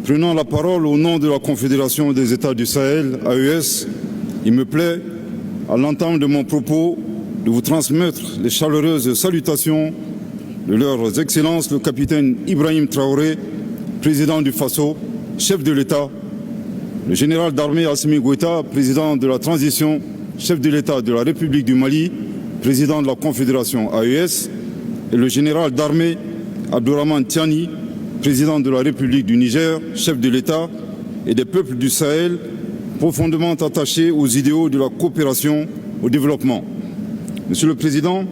Prenant la parole au nom de la Confédération des États du Sahel, AES, il me plaît, à l'entame de mon propos, de vous transmettre les chaleureuses salutations de leurs excellences le capitaine Ibrahim Traoré, président du Faso, chef de l'État, le général d'armée Assimi Goïta, président de la transition, chef de l'État de la République du Mali, président de la Confédération AES, et le général d'armée Abdourahmane Tiani, président de la République du Niger, chef de l'État et des peuples du Sahel, profondément attachés aux idéaux de la coopération au développement. Monsieur le Président,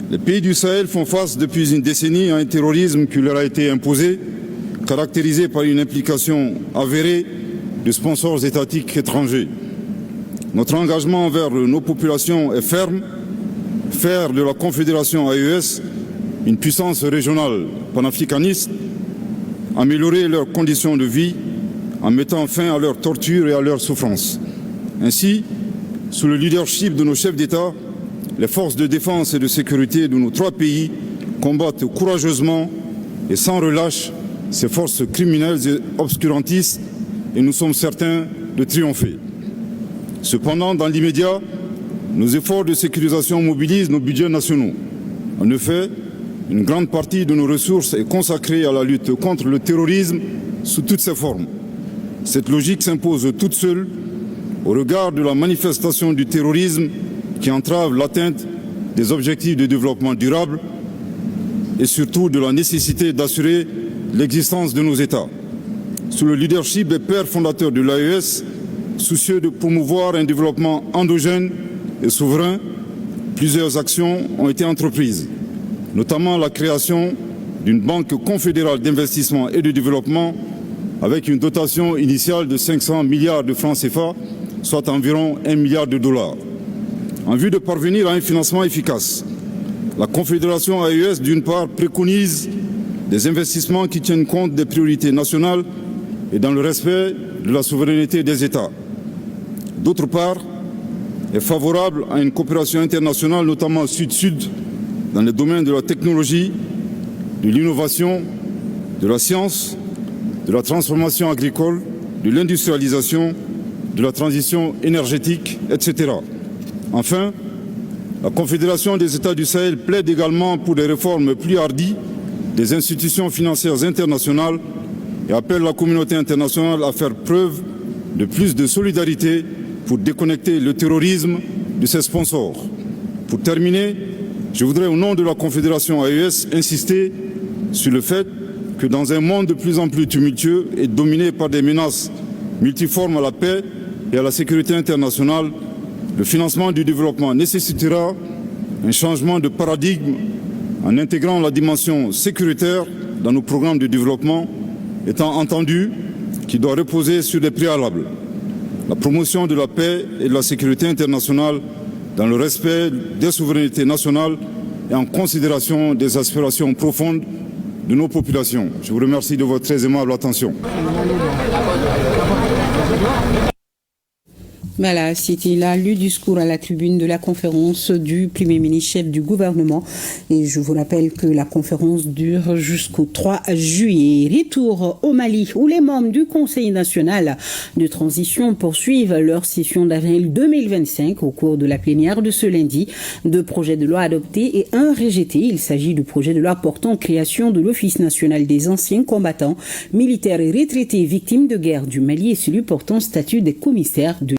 les pays du Sahel font face depuis une décennie à un terrorisme qui leur a été imposé, caractérisé par une implication avérée de sponsors étatiques étrangers. Notre engagement envers nos populations est ferme, faire de la Confédération AES une puissance régionale panafricaniste, améliorer leurs conditions de vie en mettant fin à leurs tortures et à leurs souffrances. Ainsi, sous le leadership de nos chefs d'État, les forces de défense et de sécurité de nos 3 pays combattent courageusement et sans relâche ces forces criminelles et obscurantistes et nous sommes certains de triompher. Cependant, dans l'immédiat, nos efforts de sécurisation mobilisent nos budgets nationaux. En effet, une grande partie de nos ressources est consacrée à la lutte contre le terrorisme sous toutes ses formes. Cette logique s'impose toute seule au regard de la manifestation du terrorisme qui entrave l'atteinte des objectifs de développement durable et surtout de la nécessité d'assurer l'existence de nos États. Sous le leadership des pères fondateurs de l'AES, soucieux de promouvoir un développement endogène et souverain, plusieurs actions ont été entreprises, notamment la création d'une banque confédérale d'investissement et de développement avec une dotation initiale de 500 milliards de francs CFA, soit environ 1 milliard de dollars. En vue de parvenir à un financement efficace, la Confédération AES, d'une part, préconise des investissements qui tiennent compte des priorités nationales et dans le respect de la souveraineté des États. D'autre part, est favorable à une coopération internationale, notamment sud-sud, dans les domaines de la technologie, de l'innovation, de la science, de la transformation agricole, de l'industrialisation, de la transition énergétique, etc. Enfin, la Confédération des États du Sahel plaide également pour des réformes plus hardies des institutions financières internationales et appelle la communauté internationale à faire preuve de plus de solidarité pour déconnecter le terrorisme de ses sponsors. Pour terminer, je voudrais au nom de la Confédération AES insister sur le fait que dans un monde de plus en plus tumultueux et dominé par des menaces multiformes à la paix et à la sécurité internationale, le financement du développement nécessitera un changement de paradigme en intégrant la dimension sécuritaire dans nos programmes de développement, étant entendu qu'il doit reposer sur des préalables. La promotion de la paix et de la sécurité internationale dans le respect des souverainetés nationales et en considération des aspirations profondes de nos populations. Je vous remercie de votre très aimable attention. Voilà, c'était là le discours à la tribune de la conférence du Premier ministre chef du gouvernement. Et je vous rappelle que la conférence dure jusqu'au 3 juillet. Retour au Mali, où les membres du Conseil national de transition poursuivent leur session d'avril 2025 au cours de la plénière de ce lundi. 2 projets de loi adoptés et 1 rejeté. Il s'agit du projet de loi portant création de l'Office national des anciens combattants, militaires et retraités victimes de guerre du Mali et celui portant statut des commissaires de